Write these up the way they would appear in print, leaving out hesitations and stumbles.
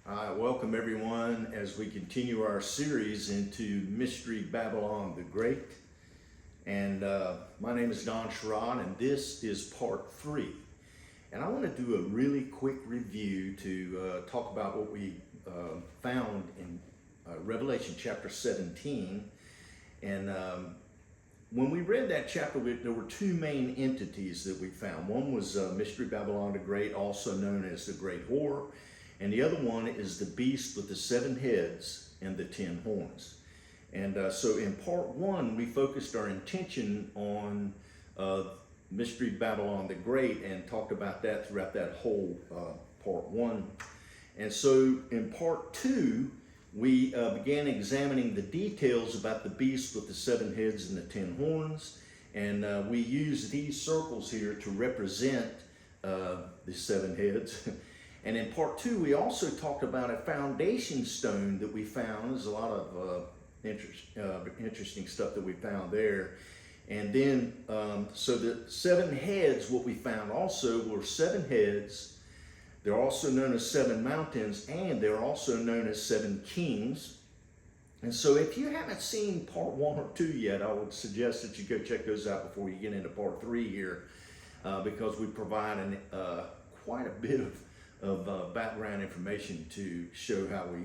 I welcome everyone as we continue our series into Mystery Babylon the Great. And my name is Don Sherrod, and this is part 3. And I want to do a really quick review to talk about what we found in Revelation chapter 17. And when we read that chapter, there were two main entities that we found. One was Mystery Babylon the Great, also known as the Great Whore. And the other one is the beast with the 7 heads and the 10 horns. And so in part 1, we focused our attention on Mystery Babylon the Great and talked about that throughout that whole part 1. And so in part 2, we began examining the details about the beast with the 7 heads and the 10 horns. And we used these circles here to represent the 7 heads. And in part 2, we also talked about a foundation stone that we found. There's a lot of interesting stuff that we found there. And then, so the 7 heads, what we found also were 7 heads. They're also known as 7 mountains, and they're also known as 7 kings. And so if you haven't seen part 1 or 2 yet, I would suggest that you go check those out before you get into part 3 here, because we provide quite a bit of background information to show how we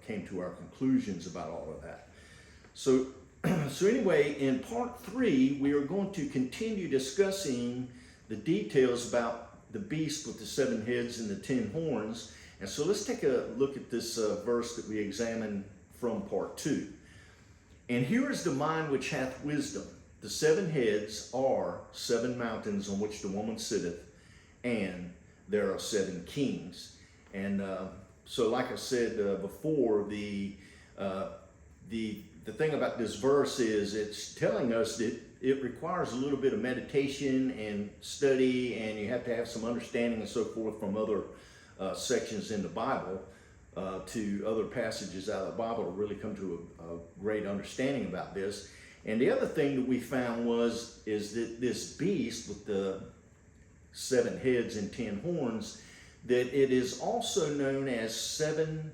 came to our conclusions about all of that. So anyway, in part 3, we are going to continue discussing the details about the beast with the 7 heads and the 10 horns. And so let's take a look at this verse that we examined from part 2. And here is the mind which hath wisdom. The 7 heads are 7 mountains on which the woman sitteth, and there are 7 kings. And so like I said before, the thing about this verse is it's telling us that it requires a little bit of meditation and study, and you have to have some understanding and so forth from other sections in the Bible to other passages out of the Bible to really come to a great understanding about this. And the other thing that we found is that this beast with the 7 heads and 10 horns, that it is also known as 7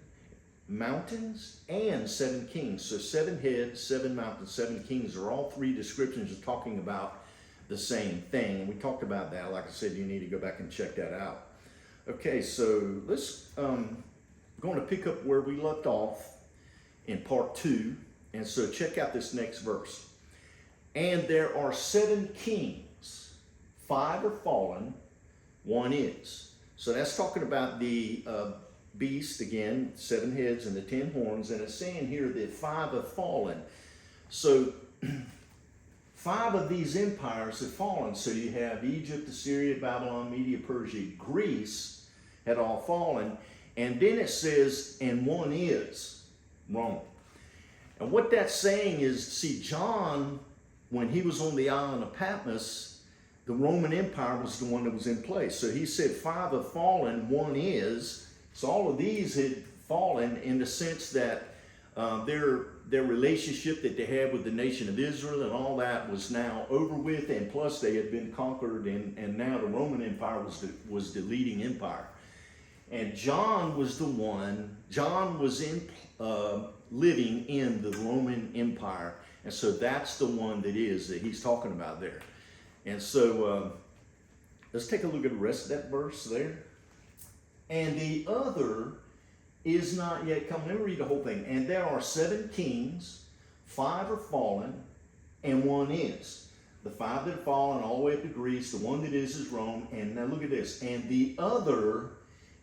mountains and 7 kings. So 7 heads, 7 mountains, 7 kings are all 3 descriptions of talking about the same thing. And we talked about that. Like I said, you need to go back and check that out. Okay, so let's going to pick up where we left off in part 2. And so check out this next verse. And there are 7 kings. 5 are fallen, 1 is. So that's talking about the beast, again, 7 heads and the 10 horns. And it's saying here that 5 have fallen. So 5 of these empires have fallen. So you have Egypt, Assyria, Babylon, Media, Persia, Greece had all fallen. And then it says, and 1 is Rome. And what that's saying is, see, John, when he was on the island of Patmos, the Roman Empire was the one that was in place. So he said 5 have fallen, 1 is. So all of these had fallen in the sense that their relationship that they had with the nation of Israel and all that was now over with, and plus they had been conquered, and now the Roman Empire was the leading empire. And John was the one, John was living in the Roman Empire, and so that's the one that he's talking about there. And so let's take a look at the rest of that verse there. And the other is not yet come. Let me read the whole thing. And there are 7 kings, 5 are fallen, and 1 is. The 5 that have fallen all the way up to Greece, the one that is Rome. And now look at this. And the other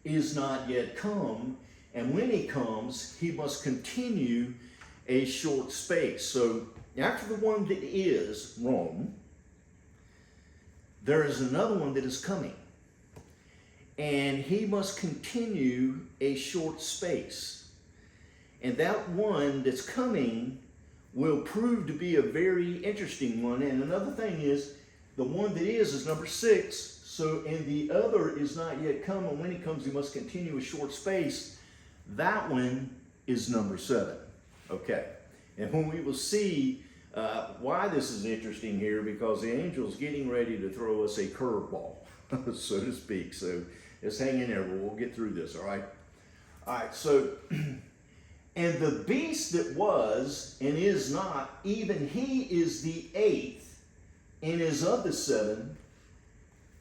is not yet come. And when he comes, he must continue a short space. So after the one that is Rome, there is another one that is coming, and he must continue a short space. And that one that's coming will prove to be a very interesting one. And another thing is, the one that is number 6. So, and the other is not yet come, and when he comes, he must continue a short space. That one is number 7. Okay, and when we will see why this is interesting here, because the angel's getting ready to throw us a curveball, so to speak. So just hang in there. We'll get through this, all right? All right, so, and the beast that was and is not, even he is the eighth, and is of the seven,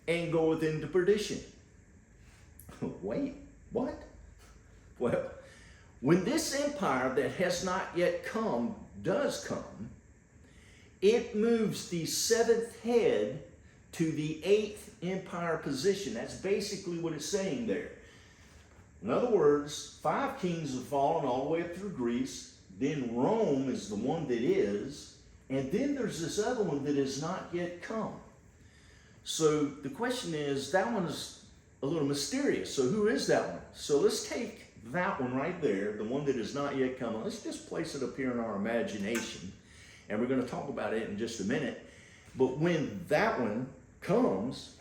and goeth into perdition. Wait, what? Well, when this empire that has not yet come does come, it moves the seventh head to the eighth empire position. That's basically what it's saying there. In other words, 5 kings have fallen all the way up through Greece. Then Rome is the one that is. And then there's this other one that has not yet come. So the question is, that one is a little mysterious. So who is that one? So let's take that one right there, the one that has not yet come. Let's just place it up here in our imagination. And we're going to talk about it in just a minute. But when that one comes,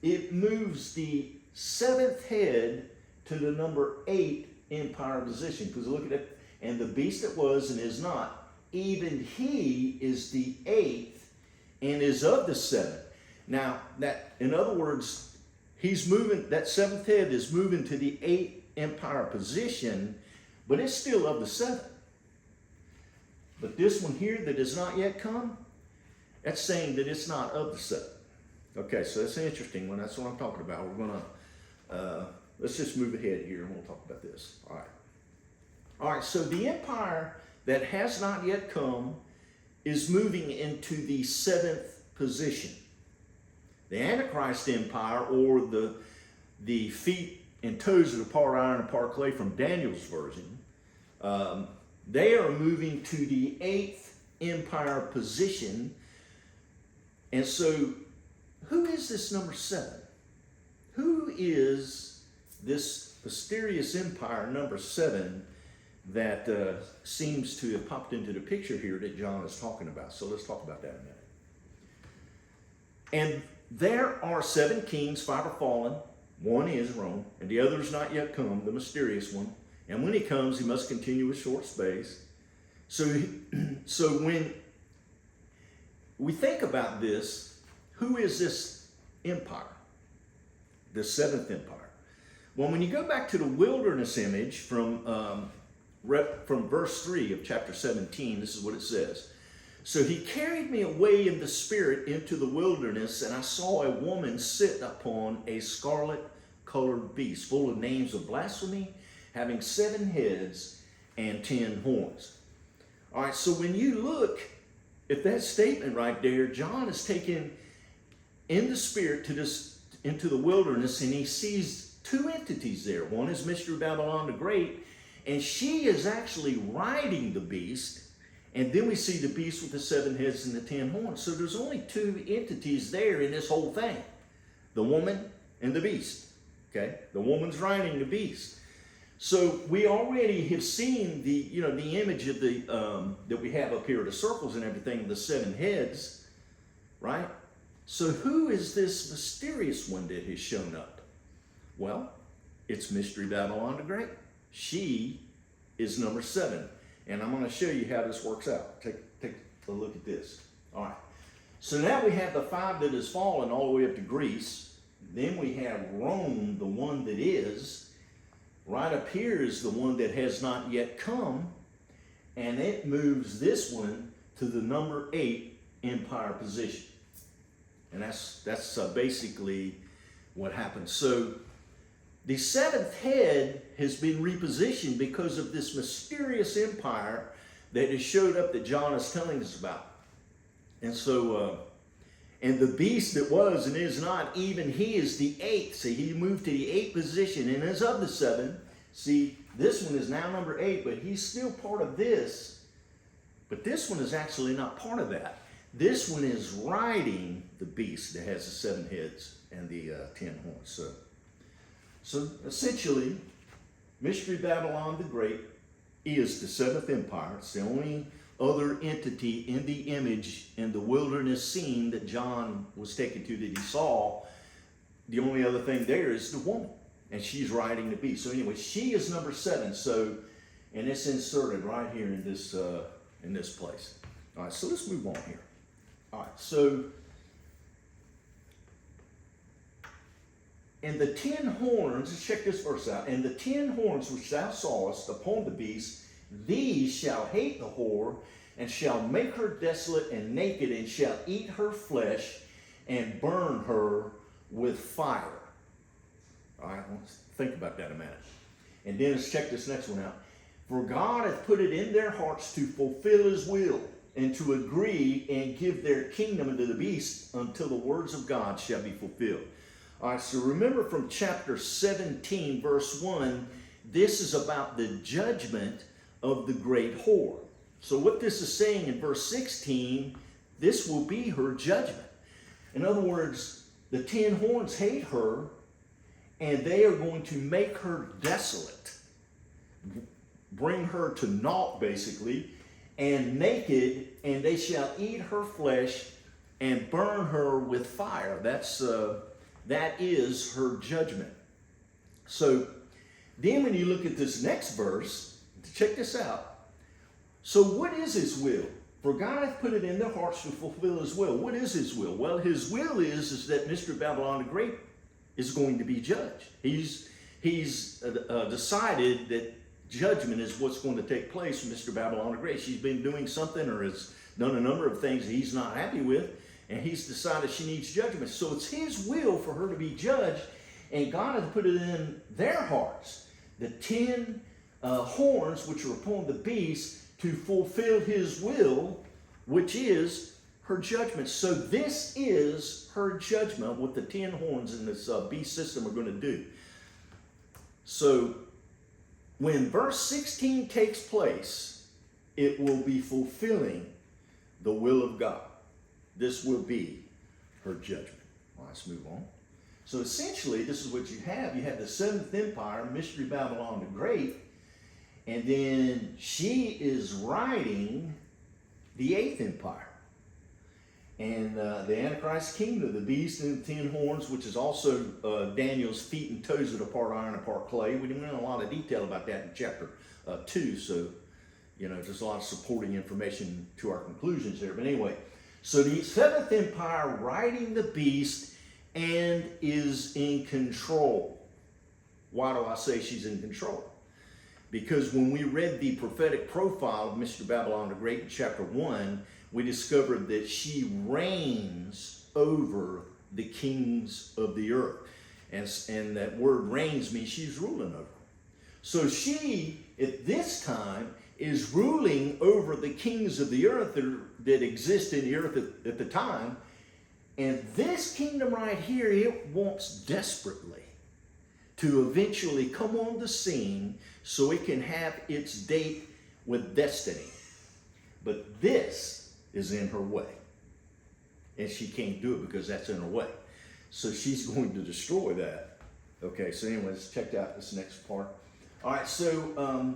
it moves the seventh head to the number 8 empire position. Because look at it. And the beast that was and is not, even he is the 8th and is of the 7th. Now, that, in other words, he's moving, that 7th head is moving to the 8th empire position, but it's still of the 7th. But this one here that has not yet come, that's saying that it's not of the 7th. Okay, so that's an interesting one. That's what I'm talking about. We're going to, let's just move ahead here and we'll talk about this. All right. All right, so the empire that has not yet come is moving into the 7th position. The Antichrist empire, or the feet and toes that are part iron and part clay from Daniel's version, they are moving to the 8th empire position. And so, who is this number 7? Who is this mysterious empire number 7 that seems to have popped into the picture here that John is talking about? So let's talk about that a minute. And there are 7 kings, 5 are fallen, 1 is Rome, and the other is not yet come, the mysterious one. And when he comes, he must continue a short space. So when we think about this, who is this empire? The 7th empire. Well, when you go back to the wilderness image from verse 3 of chapter 17, this is what it says. So he carried me away in the spirit into the wilderness, and I saw a woman sit upon a scarlet-colored beast, full of names of blasphemy, having 7 heads and 10 horns. All right, so when you look at that statement right there, John is taken in the spirit into the wilderness, and he sees 2 entities there. One is Mystery Babylon the Great, and she is actually riding the beast. And then we see the beast with the 7 heads and the 10 horns. So there's only 2 entities there in this whole thing. The woman and the beast. Okay? The woman's riding the beast. So we already have seen the image of the that we have up here, the circles and everything, the 7 heads, right? So who is this mysterious one that has shown up? Well, it's Mystery Babylon the Great. She is number 7. And I'm going to show you how this works out. Take a look at this. All right. So now we have the 5 that has fallen all the way up to Greece. Then we have Rome, the one that is. Right up here is the one that has not yet come. And it moves this one to the number 8 empire position. And that's basically what happens. So the 7th head has been repositioned because of this mysterious empire that has showed up that John is telling us about. And so, and the beast that was and is not, even he is the 8th. See, he moved to the 8th position and is of the 7. See, this one is now number 8, but he's still part of this. But this one is actually not part of that. This one is riding the beast that has the 7 heads and the 10 horns. So essentially, Mystery Babylon the Great is the 7th empire. It's the only other entity in the image in the wilderness scene that John was taken to that he saw. The only other thing there is the woman, and she's riding the beast. So anyway, she is number 7. So, and it's inserted right here in this place. All right, so let's move on here. All right, so And the 10 horns, let's check this verse out. And the 10 horns which thou sawest upon the beast, these shall hate the whore, and shall make her desolate and naked, and shall eat her flesh, and burn her with fire. All right, let's think about that a minute. And then let's check this next one out. For God hath put it in their hearts to fulfill his will, and to agree and give their kingdom unto the beast, until the words of God shall be fulfilled. All right, so remember from chapter 17, verse 1, this is about the judgment of the great whore. So what this is saying in verse 16, this will be her judgment. In other words, the 10 horns hate her, and they are going to make her desolate, bring her to naught, basically, and naked, and they shall eat her flesh and burn her with fire. That is her judgment. So then when you look at this next verse, check this out. So what is his will? For God hath put it in their hearts to fulfill his will. What is his will? Well, his will is that Mr. Babylon the Great is going to be judged. He's decided that judgment is what's going to take place with Mr. Babylon the Great. She's been doing something or has done a number of things that he's not happy with, and he's decided she needs judgment. So it's his will for her to be judged, and God has put it in their hearts, the 10 horns which are upon the beast, to fulfill his will, which is her judgment. So this is her judgment, what the 10 horns in this beast system are going to do. So when verse 16 takes place, it will be fulfilling the will of God. This will be her judgment. Well, let's move on. So essentially, this is what you have. You have the 7th empire, Mystery Babylon the Great, and then she is riding the 8th empire. And the Antichrist kingdom, the beast and the 10 horns, which is also Daniel's feet and toes that are part iron and part clay. We didn't know a lot of detail about that in chapter 2, so, there's a lot of supporting information to our conclusions there. But anyway, so the 7th empire riding the beast and is in control. Why do I say she's in control? Because when we read the prophetic profile of Mr. Babylon the Great in chapter 1, we discovered that she reigns over the kings of the earth. And that word reigns means she's ruling over them. So she, at this time, is ruling over the kings of the earth that exist in the earth at the time. And this kingdom right here, it wants desperately to eventually come on the scene so it can have its date with destiny. But this is in her way. And she can't do it because that's in her way. So she's going to destroy that. Okay, so anyway, let's check out this next part. All right, so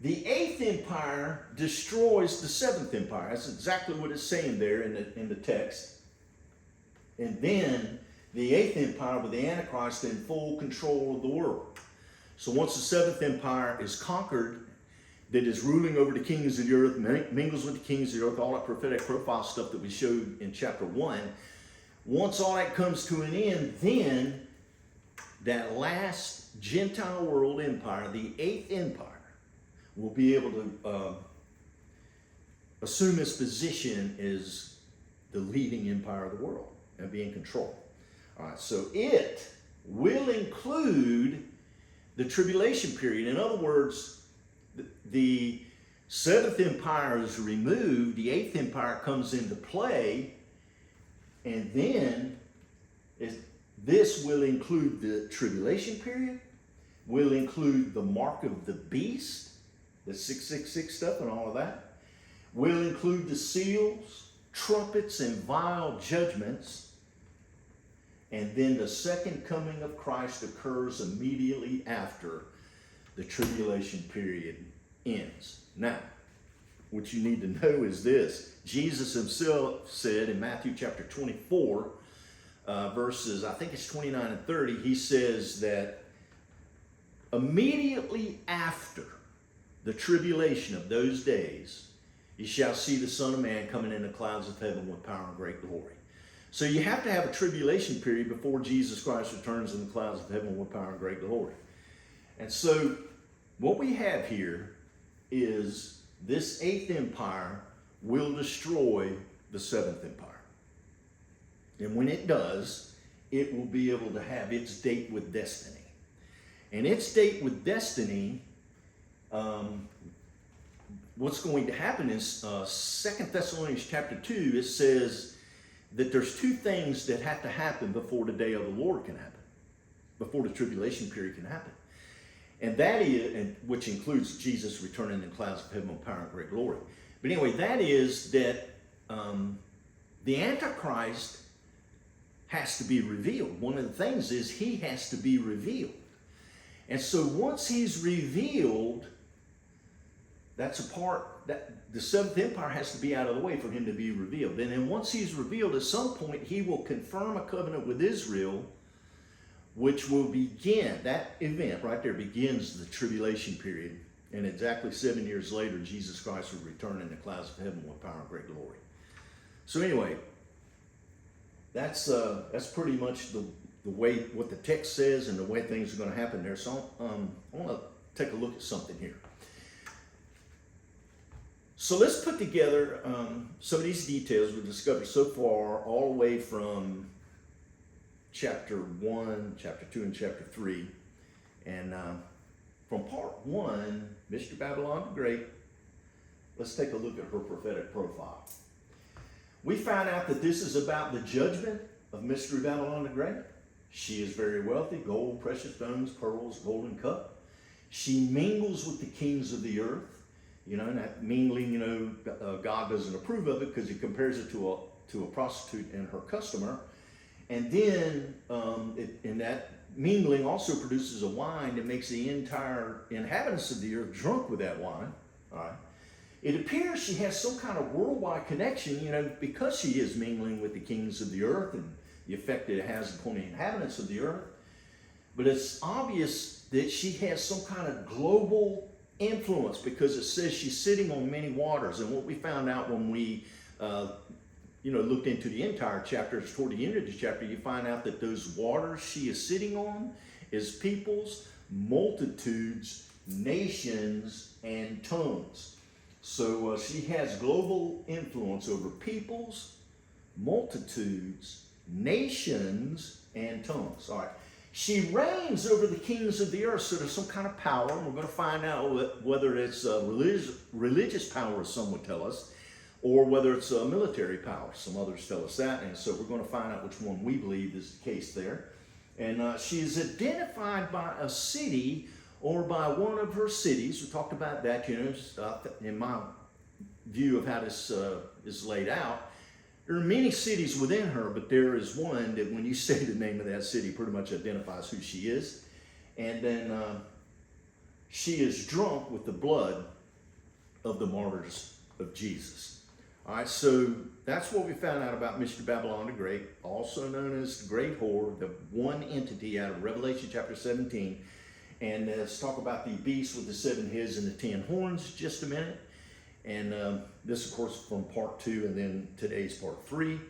the 8th empire destroys the 7th empire. That's exactly what it's saying there in the text. And then the 8th empire with the Antichrist in full control of the world. So once the 7th empire is conquered, that is ruling over the kings of the earth, mingles with the kings of the earth, all that prophetic profile stuff that we showed in chapter 1. Once all that comes to an end, then that last Gentile world empire, the 8th empire, will be able to assume its position as the leading empire of the world and be in control. All right, so it will include the tribulation period. In other words, the 7th empire is removed, the 8th empire comes into play, and then this will include the tribulation period, will include the mark of the beast, the 666 stuff and all of that, will include the seals, trumpets, and vial judgments. And then the second coming of Christ occurs immediately after the tribulation period ends. Now, what you need to know is this. Jesus himself said in Matthew chapter 24, verses, I think it's 29 and 30, he says that immediately after the tribulation of those days, you shall see the Son of Man coming in the clouds of heaven with power and great glory. So you have to have a tribulation period before Jesus Christ returns in the clouds of heaven with power and great glory. And so what we have here is this eighth empire will destroy the seventh empire. And when it does, it will be able to have its date with destiny. And its date with destiny, what's going to happen is 2 Thessalonians chapter 2, it says that there's two things that have to happen before the day of the Lord can happen, before the tribulation period can happen. And that is, which includes Jesus returning in clouds of heaven with power and great glory. But anyway, that is that the Antichrist has to be revealed. One of the things is he has to be revealed. And so once he's revealed, that's a part that the seventh empire has to be out of the way for him to be revealed. And then once he's revealed, at some point he will confirm a covenant with Israel, which will begin, that event right there begins the tribulation period. And exactly 7 years later, Jesus Christ will return in the clouds of heaven with power and great glory. So anyway, that's pretty much the way, what the text says and the way things are going to happen there. So I want to take a look at something here. So let's put together some of these details we've discovered so far, all the way from chapter 1, chapter 2, and chapter 3. And from part 1, Mystery Babylon the Great, let's take a look at her prophetic profile. We found out that this is about the judgment of Mystery Babylon the Great. She is very wealthy, gold, precious stones, pearls, golden cup. She mingles with the kings of the earth. You know, and that mingling, God doesn't approve of it because he compares it to a prostitute and her customer. And then in that mingling also produces a wine that makes the entire inhabitants of the earth drunk with that wine. All right. It appears she has some kind of worldwide connection, because she is mingling with the kings of the earth and the effect that it has upon the inhabitants of the earth. But it's obvious that she has some kind of global influence because it says she's sitting on many waters. And what we found out when we looked into the entire chapter, toward the end of the chapter, you find out that those waters she is sitting on is peoples, multitudes, nations, and tongues. So she has global influence over peoples, multitudes, nations, and tongues. All right. She reigns over the kings of the earth, so there's some kind of power. And we're going to find out whether it's religious power, as some would tell us, or whether it's a military power. Some others tell us that, and so we're going to find out which one we believe is the case there. And she is identified by a city or by one of her cities. We talked about that, in my view of how this is laid out. There are many cities within her, but there is one that when you say the name of that city, pretty much identifies who she is. And then she is drunk with the blood of the martyrs of Jesus. All right, so that's what we found out about Mystery Babylon the Great, also known as the Great Whore, the one entity out of Revelation chapter 17. And let's talk about the beast with the 7 heads and the 10 horns just a minute. And this, of course, from part 2, and then today's part 3.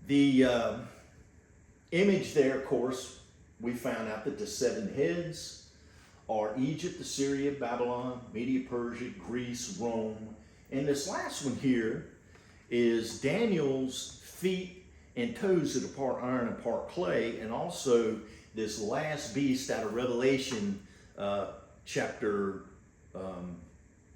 The image there, of course, we found out that the 7 heads are Egypt, Assyria, Babylon, Media, Persia, Greece, Rome. And this last one here is Daniel's feet and toes that are part iron and part clay, and also this last beast out of Revelation chapter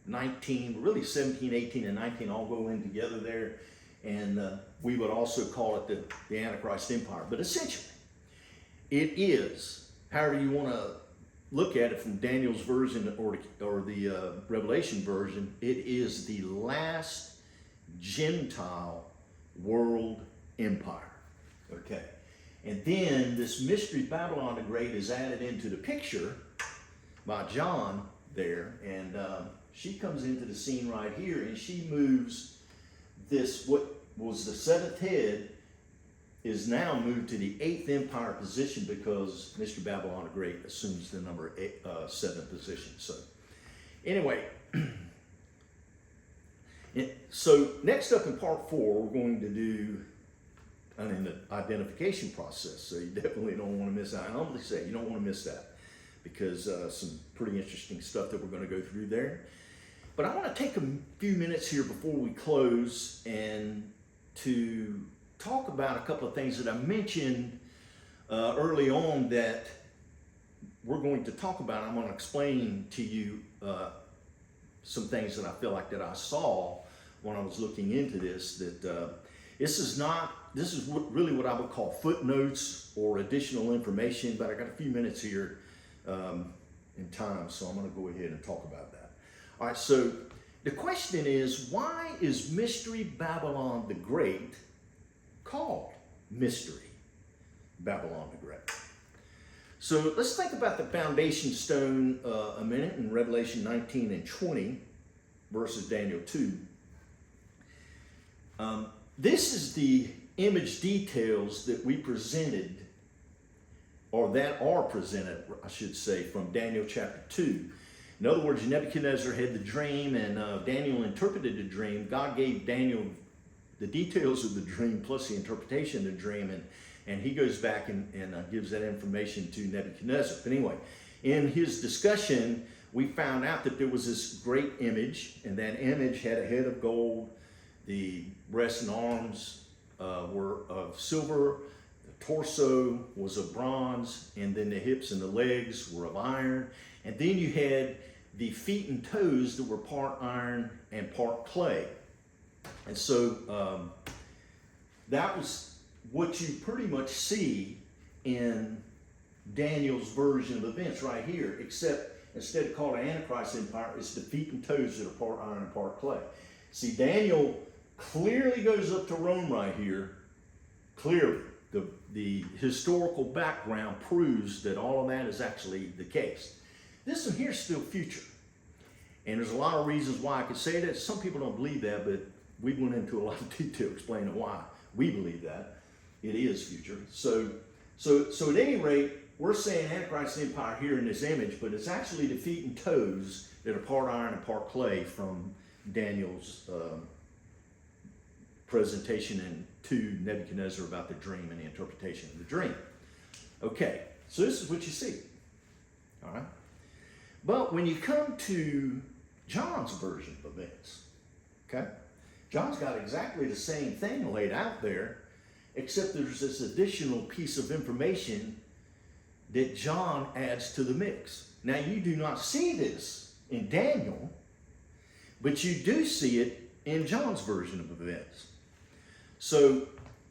19, really 17, 18, and 19 all go in together there, and we would also call it the Antichrist Empire. But essentially, it is, however you want to look at it from Daniel's version or the Revelation version, it is the last Gentile world empire. Okay, and then this Mystery Babylon the Great is added into the picture by John there, and she comes into the scene right here, and she moves this, what was the 7th head is now moved to the 8th empire position because Mystery Babylon the Great assumes the number 7 position. So anyway, So next up in part 4, we're going to do an identification process. So you definitely don't want to miss out. I humbly say you don't want to miss that, because some pretty interesting stuff that we're going to go through there. But I want to take a few minutes here before we close and to talk about a couple of things that I mentioned early on that we're going to talk about. I'm going to explain to you some things that I feel like that I saw when I was looking into this, that this is really what I would call footnotes or additional information, but I got a few minutes here in time, so I'm going to go ahead and talk about that. All right, so the question is, why is Mystery Babylon the Great called Mystery Babylon the Great? So let's think about the foundation stone a minute in Revelation 19 and 20 versus Daniel 2. This is the image details that we presented, or that are presented, I should say, from Daniel chapter 2. In other words, Nebuchadnezzar had the dream, and Daniel interpreted the dream. God gave Daniel the details of the dream plus the interpretation of the dream, and he goes back and gives that information to Nebuchadnezzar. But anyway, in his discussion, we found out that there was this great image, and that image had a head of gold. The breasts and arms were of silver. The torso was of bronze, and then the hips and the legs were of iron. And then you had the feet and toes that were part iron and part clay. And so that was what you pretty much see in Daniel's version of events right here, except instead of calling it Antichrist Empire, it's the feet and toes that are part iron and part clay. See, Daniel clearly goes up to Rome right here. Clearly, the historical background proves that all of that is actually the case. This one here is still future. And there's a lot of reasons why I could say that. Some people don't believe that, but we went into a lot of detail explaining why we believe that. It is future. So at any rate, we're saying Antichrist Empire here in this image, but it's actually the feet and toes that are part iron and part clay from Daniel's presentation to Nebuchadnezzar about the dream and the interpretation of the dream. Okay, so this is what you see. All right. But when you come to John's version of events, okay, John's got exactly the same thing laid out there, except there's this additional piece of information that John adds to the mix. Now, you do not see this in Daniel, but you do see it in John's version of events. So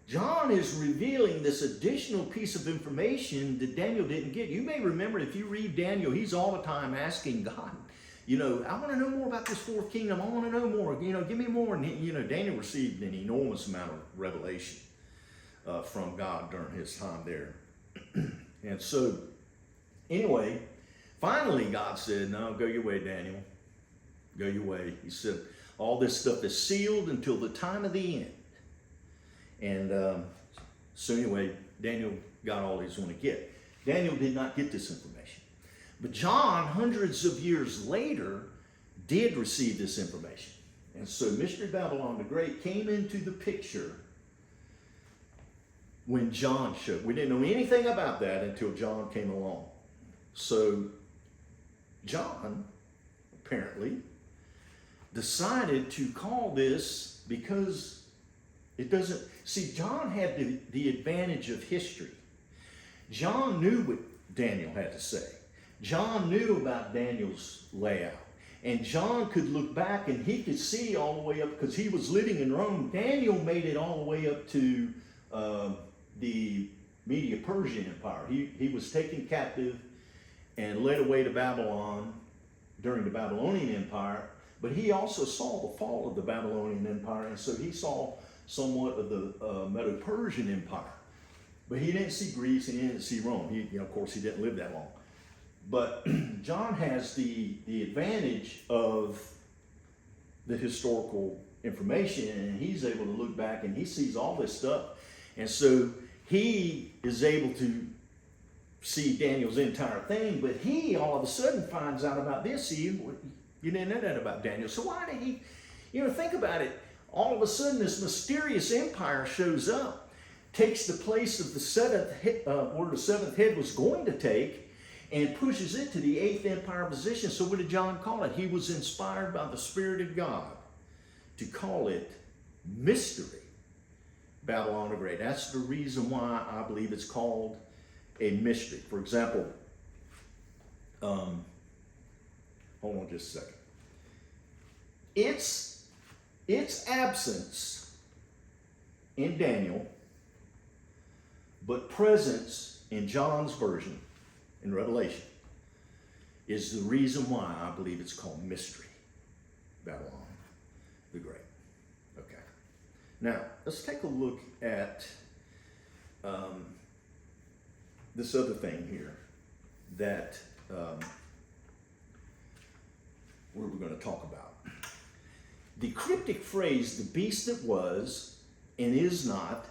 John is revealing this additional piece of information that Daniel didn't get. You may remember, if you read Daniel, he's all the time asking God, I want to know more about this fourth kingdom. I want to know more. Give me more. And, Daniel received an enormous amount of revelation from God during his time there. And so, anyway, finally God said, no, go your way, Daniel. Go your way. He said, all this stuff is sealed until the time of the end. And so anyway, Daniel got all he was going to get. Daniel did not get this information. But John, hundreds of years later, did receive this information. And so Mystery Babylon the Great came into the picture when John showed. We didn't know anything about that until John came along. So John, apparently, decided to call this, because it doesn't, see, John had the advantage of history. John knew what Daniel had to say. John knew about Daniel's layout. And John could look back and he could see all the way up, because he was living in Rome. Daniel made it all the way up to the Medo-Persian Empire. He was taken captive and led away to Babylon during the Babylonian Empire. But he also saw the fall of the Babylonian Empire, and so he saw somewhat of the Medo-Persian Empire. But he didn't see Greece and he didn't see Rome. Of course, he didn't live that long. But John has the advantage of the historical information, and he's able to look back and he sees all this stuff. And so he is able to see Daniel's entire thing, but he all of a sudden finds out about this. See, you didn't know that about Daniel. So why did he, Think about it. All of a sudden, this mysterious empire shows up, takes the place of the seventh where the seventh head was going to take, and pushes it to the eighth empire position. So what did John call it? He was inspired by the Spirit of God to call it mystery Babylon the Great. That's the reason why I believe it's called a mystery. For example, hold on just a second. Its absence in Daniel, but presence in John's version, in Revelation, is the reason why I believe it's called mystery Babylon the Great. Okay. Now, let's take a look at this other thing here that we're going to talk about. The cryptic phrase, the beast that was and is not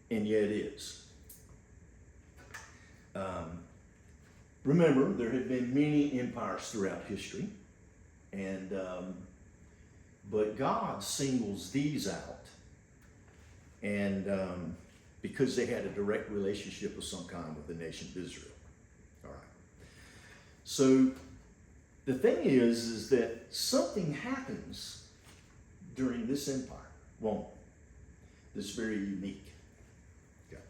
and yet is. Remember, there have been many empires throughout history, and but God singles these out, and because they had a direct relationship of some kind with the nation of Israel. All right. So the thing is that something happens during this empire, Rome, that's very unique. Okay.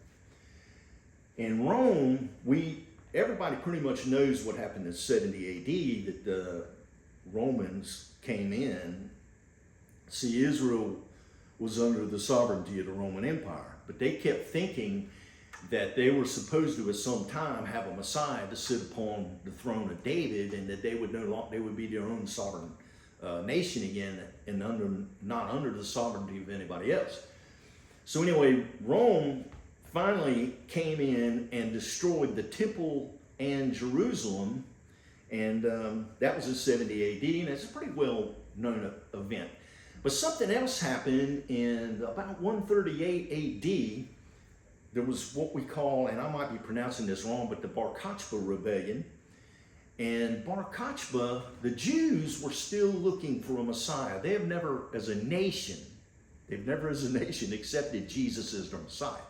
In Rome, everybody pretty much knows what happened in 70 AD, that the Romans came in. See, Israel was under the sovereignty of the Roman Empire, but they kept thinking that they were supposed to at some time have a Messiah to sit upon the throne of David, and that they would be their own sovereign nation again, and not under the sovereignty of anybody else. So anyway, Rome finally came in and destroyed the temple and Jerusalem, and that was in 70 AD, and it's a pretty well-known event. But something else happened in about 138 AD. There was what we call, and I might be pronouncing this wrong, but the Bar Kokhba rebellion. And Bar Kokhba, the Jews were still looking for a Messiah. They have never, as a nation, accepted Jesus as their Messiah.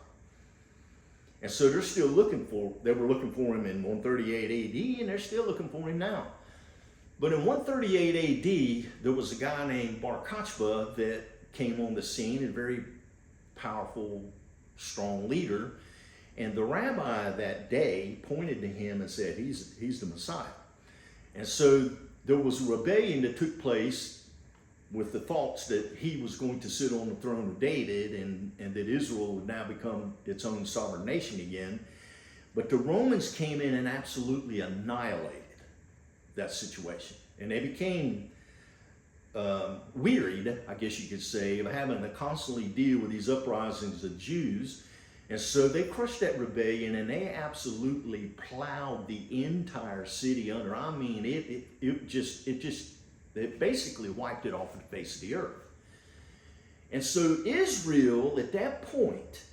And so they were looking for him in 138 AD, and they're still looking for him now. But in 138 AD, there was a guy named Bar Kokhba that came on the scene, a very powerful, strong leader. And the rabbi that day pointed to him and said, he's the Messiah. And so there was a rebellion that took place with the thoughts that he was going to sit on the throne of David, and that Israel would now become its own sovereign nation again. But the Romans came in and absolutely annihilated that situation. And they became wearied, I guess you could say, of having to constantly deal with these uprisings of Jews. And so they crushed that rebellion, and they absolutely plowed the entire city under. I mean, it basically wiped it off the face of the earth. And so Israel, at that point,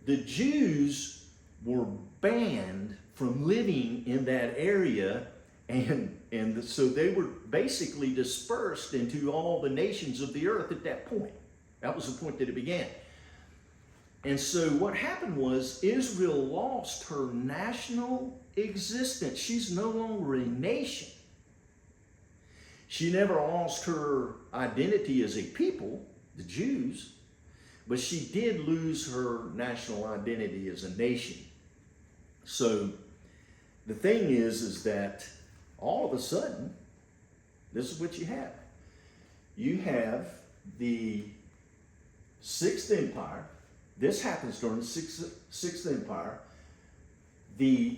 the Jews were banned from living in that area, and so they were basically dispersed into all the nations of the earth at that point. That was the point that it began. And so what happened was Israel lost her national existence. She's no longer a nation. She never lost her identity as a people, the Jews, but she did lose her national identity as a nation. So the thing is that all of a sudden, this is what you have. You have the Sixth Empire. This happens during the Sixth Empire. The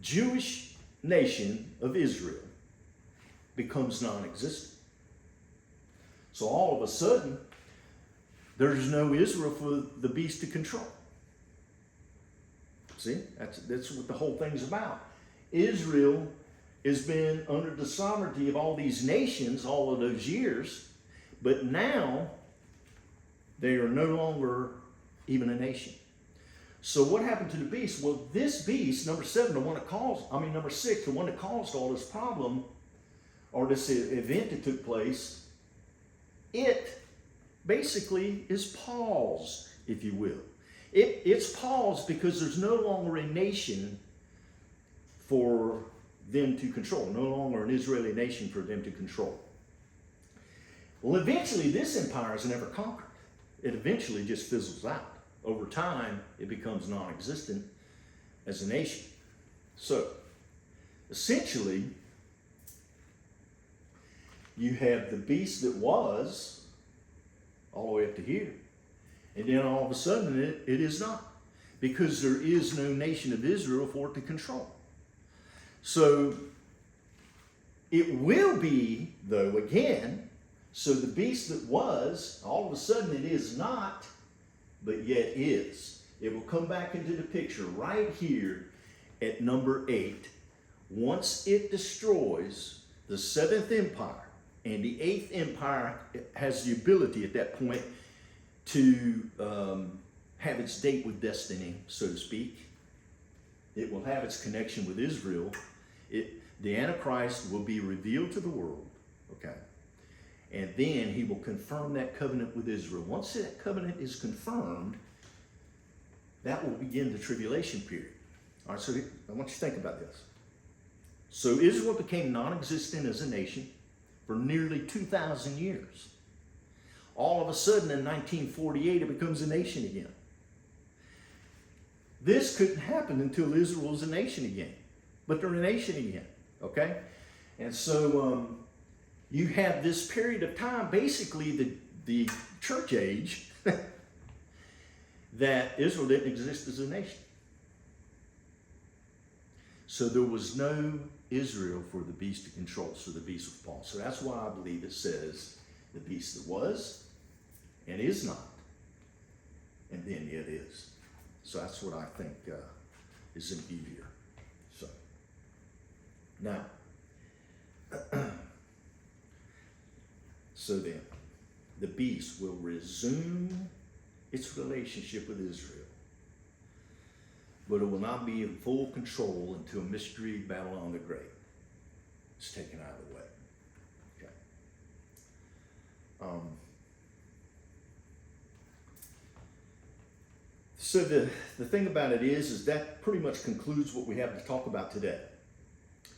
Jewish nation of Israel becomes non-existent. So all of a sudden, there's no Israel for the beast to control. See, that's what the whole thing's about. Israel has been under the sovereignty of all these nations all of those years, but now they are no longer even a nation. So what happened to the beast? Well, this beast, number 6, the one that caused all this problem, or this event that took place, it basically is paused, if you will. It's paused because there's no longer a nation for them to control, no longer an Israeli nation for them to control. Well, eventually this empire is never conquered. It eventually just fizzles out. Over time, it becomes non-existent as a nation. So, essentially, you have the beast that was all the way up to here. And then all of a sudden, it is not. Because there is no nation of Israel for it to control. So, it will be, though, again, so the beast that was, all of a sudden it is not, but yet is. It will come back into the picture right here at number 8. Once it destroys the 7th empire, and the 8th empire has the ability at that point to have its date with destiny, so to speak. It will have its connection with Israel. The Antichrist will be revealed to the world, okay? And then he will confirm that covenant with Israel. Once that covenant is confirmed, that will begin the tribulation period. All right, so I want you to think about this. So Israel became non-existent as a nation for nearly 2,000 years. All of a sudden in 1948, it becomes a nation again. This couldn't happen until Israel was a nation again. But they're a nation again, okay? And so you have this period of time, basically the church age, that Israel didn't exist as a nation. So there was no Israel for the beast to control, so the beast was Paul. So that's why I believe it says the beast that was and is not, and then yet is. So that's what I think is in view here. So now, so then, the beast will resume its relationship with Israel, but it will not be in full control until mystery Babylon the Great is taken out of the way. Okay. So the thing about it is that pretty much concludes what we have to talk about today.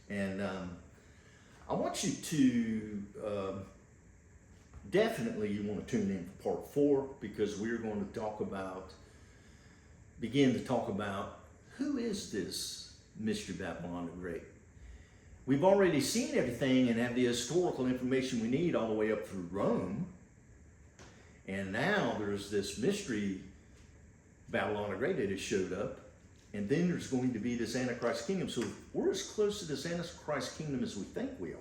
And I want you to definitely you want to tune in for part 4, because we're going to begin to talk about who is this mystery Babylon the Great. We've already seen everything and have the historical information we need all the way up through Rome. And now there's this mystery Babylon the Great that has showed up. And then there's going to be this Antichrist kingdom. So if we're as close to this Antichrist kingdom as we think we are,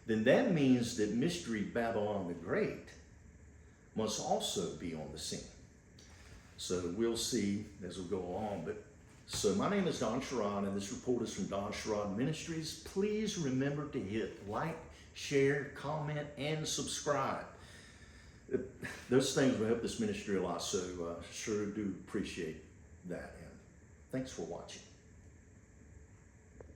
then that means that mystery Babylon the Great must also be on the scene. So we'll see as we go along. So my name is Don Sherrod, and this report is from Sherrod Ministries. Please remember to hit like, share, comment, and subscribe. Those things will help this ministry a lot, so sure do appreciate that. And thanks for watching.